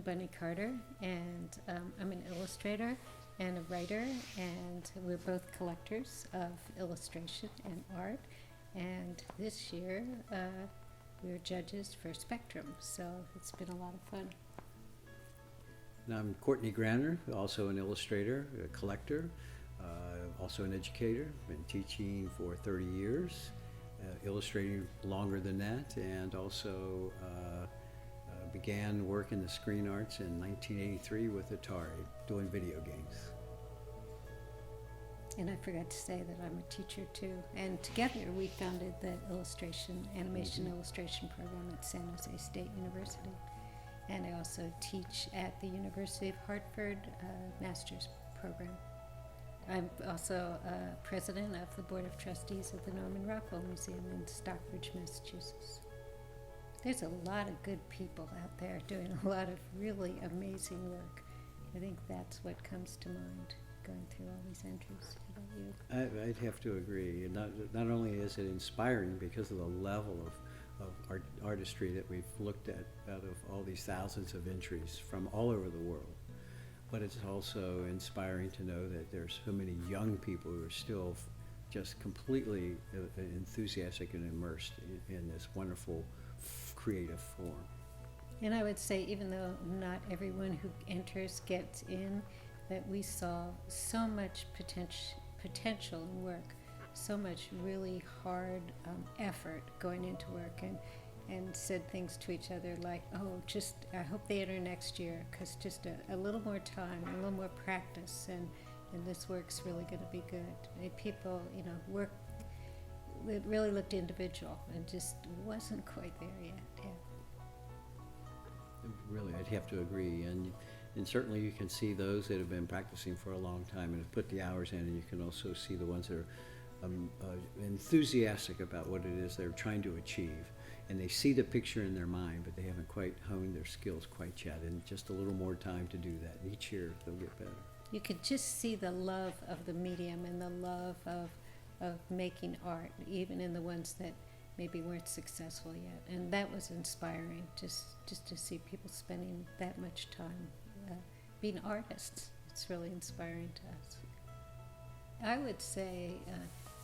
Bunny Carter, and I'm an illustrator and a writer, and we're both collectors of illustration and art. And this year, we're judges for Spectrum, so it's been a lot of fun. And I'm Courtney Granner, also an illustrator, a collector, also an educator. Been teaching for 30 years, illustrating longer than that, and also began work in the screen arts in 1983 with Atari, doing video games. And I forgot to say that I'm a teacher too. And together we founded the animation illustration program at San Jose State University. And I also teach at the University of Hartford master's program. I'm also president of the Board of Trustees of the Norman Rockwell Museum in Stockbridge, Massachusetts. There's a lot of good people out there doing a lot of really amazing work. I think that's what comes to mind going through all these entries. How about you? I'd have to agree. Not only is it inspiring because of the level of artistry that we've looked at out of all these thousands of entries from all over the world, but it's also inspiring to know that there's so many young people who are still just completely enthusiastic and immersed in this wonderful creative form. And I would say, even though not everyone who enters gets in, that we saw so much potential in work, so much really hard effort going into work, and said things to each other like, oh, just I hope they enter next year, because just a little more time, a little more practice, and this work's really going to be good. And people, work, it really looked individual and just wasn't quite there yet. Yeah. Really, I'd have to agree, and certainly you can see those that have been practicing for a long time and have put the hours in, and you can also see the ones that are enthusiastic about what it is they're trying to achieve, and they see the picture in their mind, but they haven't quite honed their skills quite yet, and just a little more time to do that. Each year they'll get better. You could just see the love of the medium and the love of making art, even in the ones that maybe weren't successful yet. And that was inspiring, just to see people spending that much time being artists. It's really inspiring to us. I would say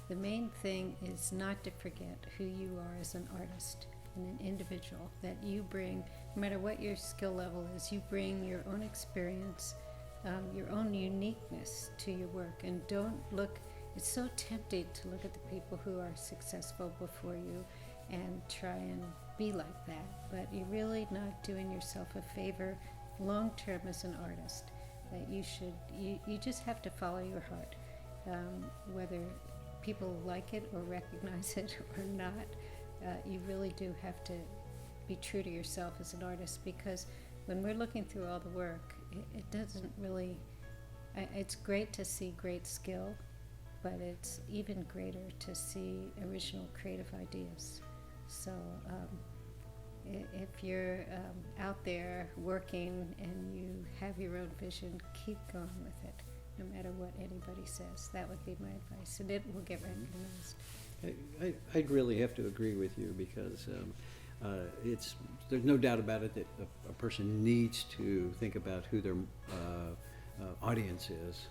the main thing is not to forget who you are as an artist and an individual, that you bring, no matter what your skill level is, you bring your own experience, your own uniqueness to your work. And don't look, it's so tempting to look at the people who are successful before you and try and be like that, but you're really not doing yourself a favor long term as an artist. That you just have to follow your heart, whether people like it or recognize it or not. You really do have to be true to yourself as an artist, because when we're looking through all the work, it doesn't really, it's great to see great skill, but it's even greater to see original creative ideas. So if you're out there working and you have your own vision, keep going with it, no matter what anybody says. That would be my advice, and it will get recognized. I'd really have to agree with you, because there's no doubt about it that a person needs to think about who their audience is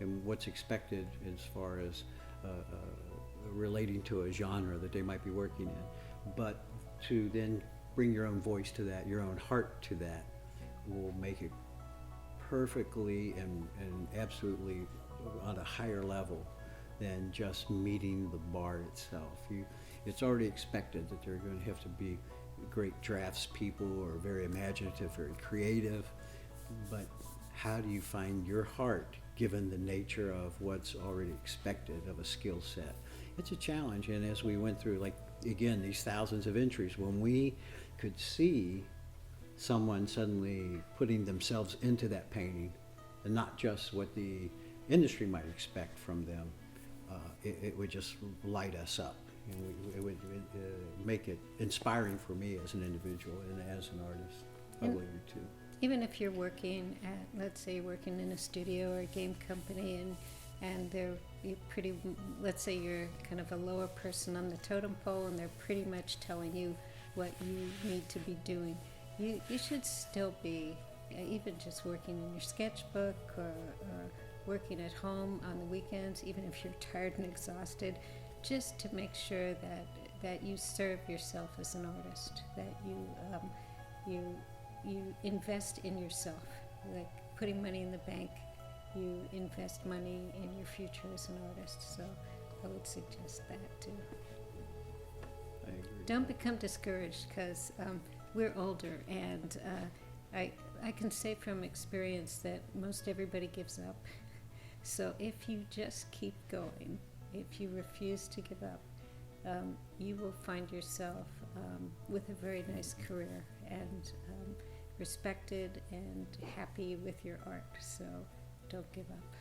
and what's expected as far as relating to a genre that they might be working in. But to then bring your own voice to that, your own heart to that, will make it perfectly and absolutely on a higher level than just meeting the bar itself. It's already expected that they're going to have to be great drafts people or very imaginative, very creative, but how do you find your heart given the nature of what's already expected of a skill set? It's a challenge, and as we went through, like, again, these thousands of entries, when we could see someone suddenly putting themselves into that painting and not just what the industry might expect from them, it would just light us up. It would make it inspiring for me as an individual and as an artist. Probably you too. Even if you're working at, let's say you're working in a studio or a game company, and you're pretty, let's say you're kind of a lower person on the totem pole, and they're pretty much telling you what you need to be doing. You should still be even just working in your sketchbook or working at home on the weekends, even if you're tired and exhausted, just to make sure that you serve yourself as an artist, that you invest in yourself, like putting money in the bank. You invest money in your future as an artist. So I would suggest that too. I agree. Don't become discouraged, because we're older, and I can say from experience that most everybody gives up. So if you just keep going, if you refuse to give up, you will find yourself with a very nice career and respected and happy with your art. So don't give up.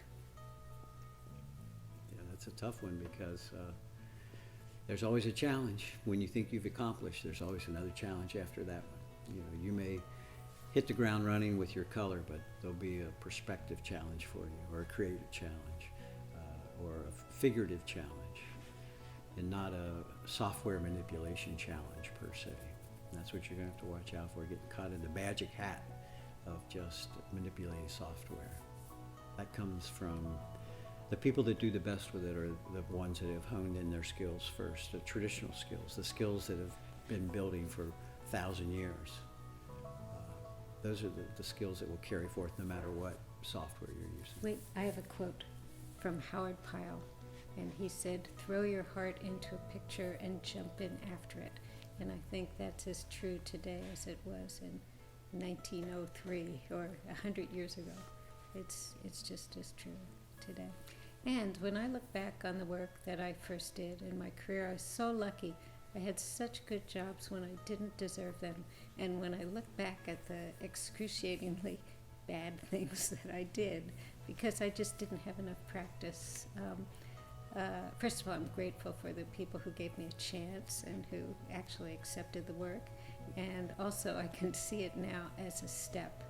Yeah, that's a tough one, because there's always a challenge. When you think you've accomplished, there's always another challenge after that one. You know, you may hit the ground running with your color, but there'll be a perspective challenge for you, or a creative challenge, or a figurative challenge, and not a software manipulation challenge per se. And that's what you're going to have to watch out for, getting caught in the magic hat of just manipulating software. That comes from the people that do the best with it, are the ones that have honed in their skills first, the traditional skills, the skills that have been building for 1,000 years. Those are the skills that will carry forth no matter what software you're using. Wait, I have a quote from Howard Pyle, and he said, "Throw your heart into a picture and jump in after it." And I think that's as true today as it was in 1903 or 100 years ago. It's just as true today. And when I look back on the work that I first did in my career, I was so lucky. I had such good jobs when I didn't deserve them. And when I look back at the excruciatingly bad things that I did, because I just didn't have enough practice, first of all, I'm grateful for the people who gave me a chance and who actually accepted the work. And also I can see it now as a step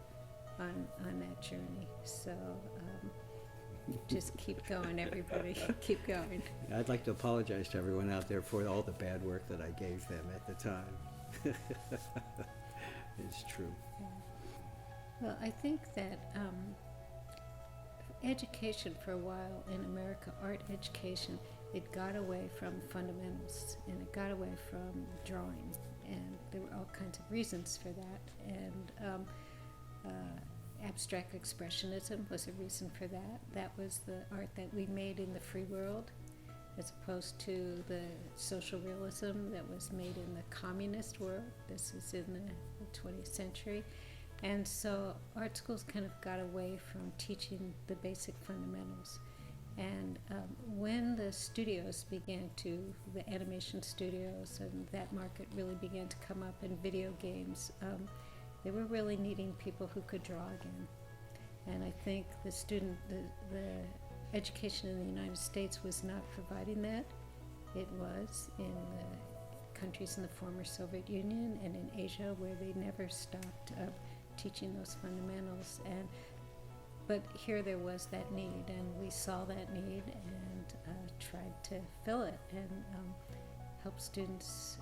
on that journey. So just keep going, everybody. Keep going. I'd like to apologize to everyone out there for all the bad work that I gave them at the time. It's true. Yeah. Well, I think that education for a while in America, art education, it got away from fundamentals, and it got away from drawing, and there were all kinds of reasons for that. And abstract expressionism was a reason for that. That was the art that we made in the free world, as opposed to the social realism that was made in the communist world. This is in the 20th century. And so art schools kind of got away from teaching the basic fundamentals. And when the studios began to, the animation studios, and that market really began to come up in video games, they were really needing people who could draw again. And I think the education in the United States was not providing that. It was in the countries in the former Soviet Union and in Asia, where they never stopped teaching those fundamentals. But here there was that need, and we saw that need and tried to fill it and help students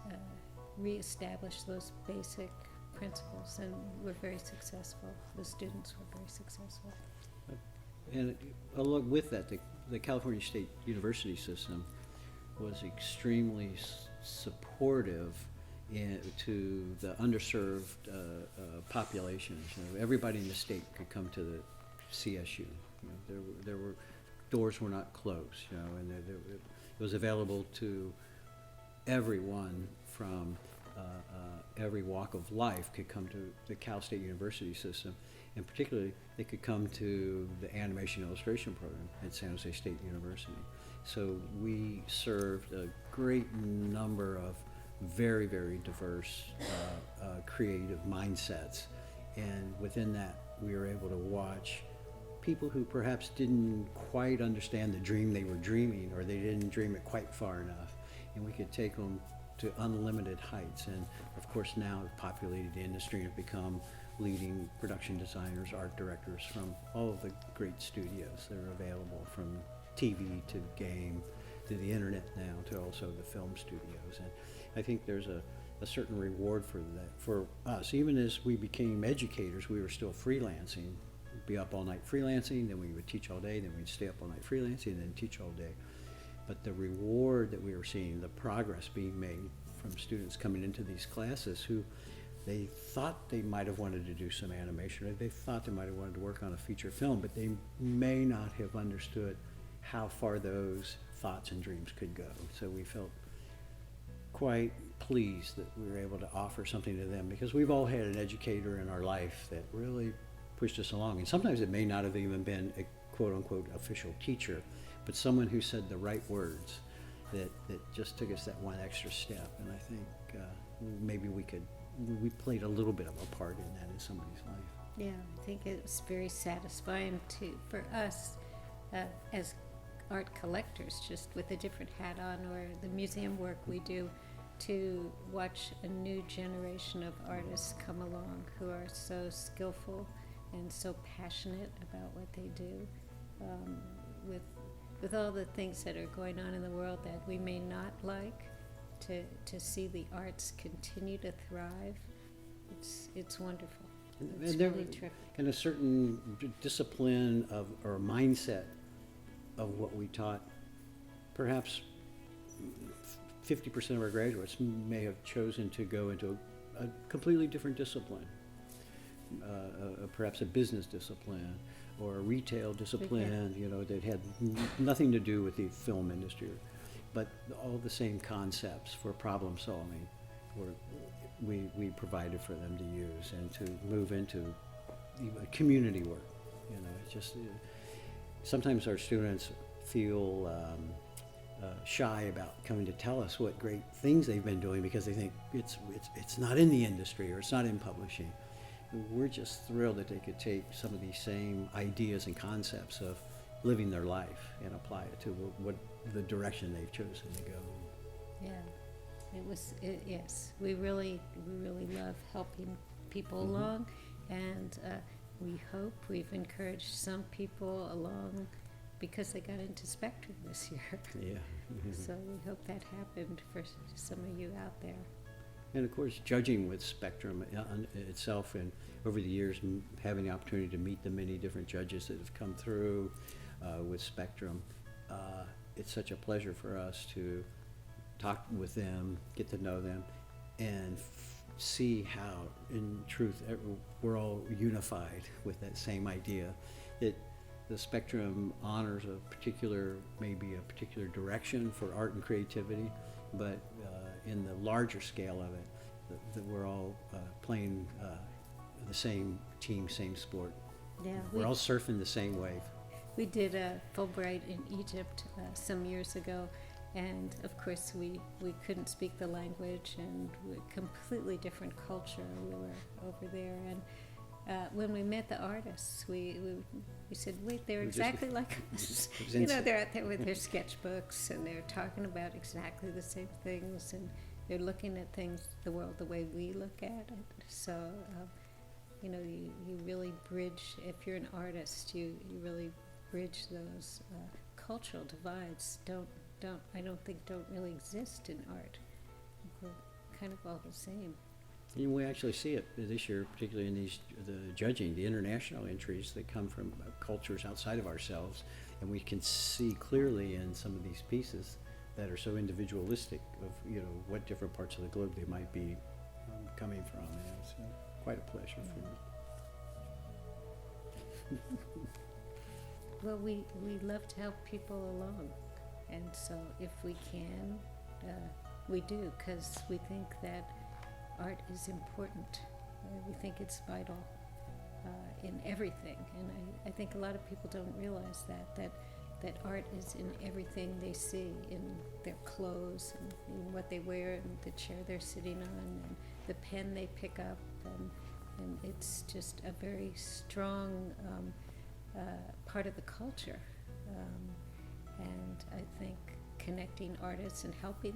reestablish those basic principles, and we're very successful. The students were very successful. And along with that, the California State University system was extremely supportive to the underserved populations. You know, everybody in the state could come to the CSU. You know, there were doors were not closed. You know, and it was available to everyone from every walk of life could come to the Cal State University system, and particularly they could come to the animation illustration program at San Jose State University. So we served a great number of very, very diverse creative mindsets, and within that we were able to watch people who perhaps didn't quite understand the dream they were dreaming, or they didn't dream it quite far enough, and we could take them to unlimited heights. And of course now have populated the industry and have become leading production designers, art directors from all of the great studios that are available, from TV to game to the internet now to also the film studios. And I think there's a certain reward for that, for us. Even as we became educators, we were still freelancing. We'd be up all night freelancing, then we would teach all day, then we'd stay up all night freelancing, and then teach all day. But the reward that we were seeing, the progress being made from students coming into these classes who they thought they might have wanted to do some animation, or they thought they might have wanted to work on a feature film, but they may not have understood how far those thoughts and dreams could go. So we felt quite pleased that we were able to offer something to them, because we've all had an educator in our life that really pushed us along. And sometimes it may not have even been a quote-unquote official teacher, but someone who said the right words that just took us that one extra step. And I think maybe we played a little bit of a part in that in somebody's life. Yeah, I think it was very satisfying for us as art collectors, just with a different hat on, or the museum work we do, to watch a new generation of artists come along who are so skillful and so passionate about what they do. With all the things that are going on in the world that we may not like, to see the arts continue to thrive, it's wonderful. It's And there really terrific. and a certain discipline of, or mindset of what we taught. Perhaps 50% of our graduates may have chosen to go into a completely different discipline, perhaps a business discipline or a retail discipline, you know, that had nothing to do with the film industry, but all the same concepts for problem solving we provided for them to use, and to move into community work. You know, it's just sometimes our students feel shy about coming to tell us what great things they've been doing, because they think it's not in the industry, or it's not in publishing. We're just thrilled that they could take some of these same ideas and concepts of living their life and apply it to what the direction they've chosen to go. Yeah, yes, we really love helping people along, and we hope we've encouraged some people along because they got into Spectrum this year. Yeah. So we hope that happened for some of you out there. And of course, judging with Spectrum itself, and over the years, having the opportunity to meet the many different judges that have come through with Spectrum, it's such a pleasure for us to talk with them, get to know them, and see how, in truth, we're all unified with that same idea, that the Spectrum honors maybe a particular direction for art and creativity, but in the larger scale of it, that we're all playing the same team, same sport. Yeah, We're all surfing the same wave. we did a Fulbright in Egypt some years ago, and of course we couldn't speak the language, and completely different culture. We were over there, and when we met the artists, we said, wait, they're exactly like us. You know, they're out there with their sketchbooks, and they're talking about exactly the same things, and they're looking at the world the way we look at it. So, you know, you really bridge, if you're an artist, you really bridge those cultural divides. I don't think don't really exist in art. We're kind of all the same. And we actually see it this year, particularly in the judging, the international entries that come from cultures outside of ourselves, and we can see clearly in some of these pieces that are so individualistic of, you know, what different parts of the globe they might be coming from. And it's quite a pleasure for me. Well, we love to help people along, and so if we can, we do, because we think that art is important. We think it's vital in everything, and I think a lot of people don't realize that art is in everything they see, in their clothes, and in what they wear, and the chair they're sitting on, and the pen they pick up, and it's just a very strong part of the culture. And I think connecting artists and helping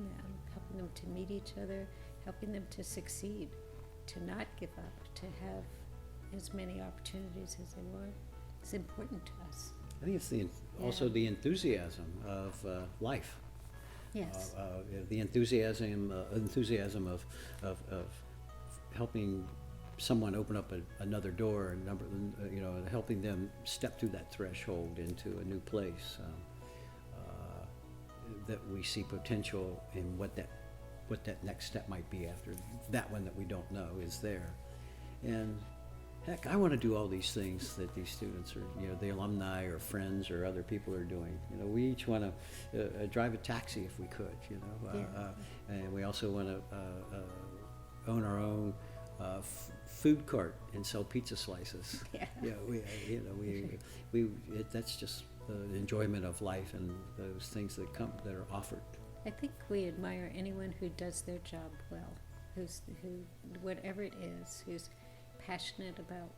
them to meet each other, helping them to succeed, to not give up, to have as many opportunities as they want, is important to us. I think it's also the enthusiasm of life. Yes. The enthusiasm of helping someone open up another door, helping them step through that threshold into a new place. That we see potential in what that next step might be after that one that we don't know is there. And heck, I want to do all these things that these students are, the alumni or friends or other people are doing. We each want to drive a taxi if we could, and we also want to own our own food cart and sell pizza slices. Yeah. That's just the enjoyment of life and those things that are offered. I think we admire anyone who does their job well, who whatever it is, who's passionate about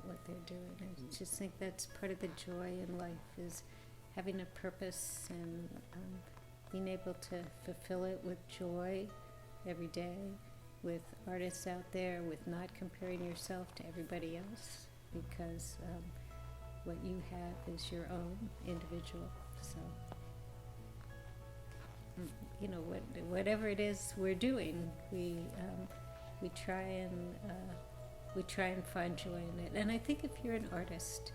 what they're doing. I just think that's part of the joy in life, is having a purpose and being able to fulfill it with joy every day, with artists out there, with not comparing yourself to everybody else, because what you have is your own individual. So, whatever it is we're doing, we try and find joy in it. And I think if you're an artist,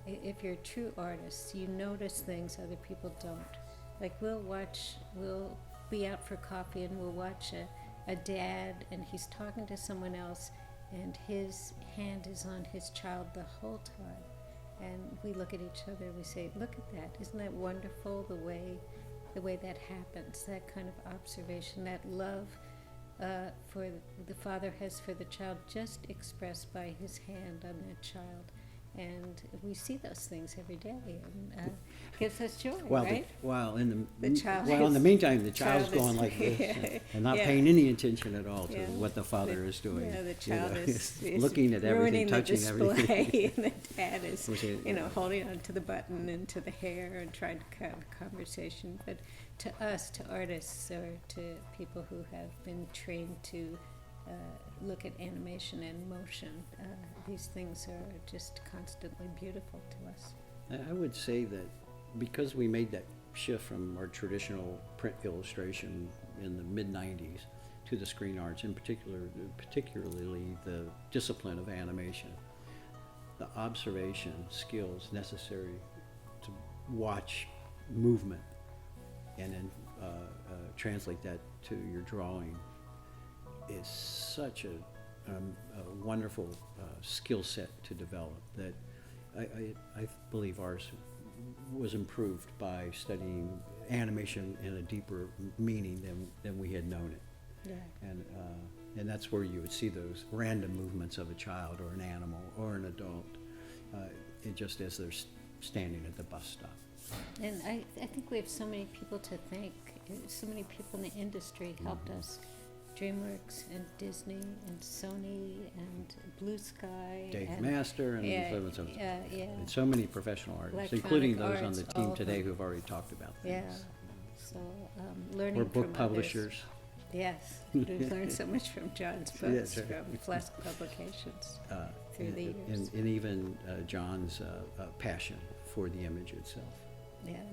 if you're a true artist, you notice things other people don't. Like we'll be out for coffee and we'll watch a dad, and he's talking to someone else, and his hand is on his child the whole time. And we look at each other and we say, look at that. Isn't that wonderful, the way that happens, that kind of observation, that love for the father has for the child, just expressed by his hand on that child. And we see those things every day, and gives us joy, right? In the child meantime, the child's going like this and not paying any attention at all to what the father is doing. Yeah, the child is looking at everything, touching everything. And the dad is, holding on to the button and to the hair and trying to have a conversation. But to us, to artists, or to people who have been trained to look at animation and motion, these things are just constantly beautiful to us. I would say that because we made that shift from our traditional print illustration in the mid-90s to the screen arts, in particularly the discipline of animation, the observation skills necessary to watch movement and then translate that to your drawing is such a wonderful skill set to develop that I believe ours was improved by studying animation in a deeper meaning than we had known it. Yeah. And that's where you would see those random movements of a child or an animal or an adult, just as they're standing at the bus stop. And I think we have so many people to thank. So many people in the industry helped us. DreamWorks and Disney and Sony and Blue Sky. Dave and Master and and so many professional artists, Electronic including those on arts, the team all today of them. who've already talked about Yeah. things. So learning We're from book publishers. others. Yes, we've learned so much from John's books, Yes, right. from Flesk Publications through the years. And even John's passion for the image itself. Yeah.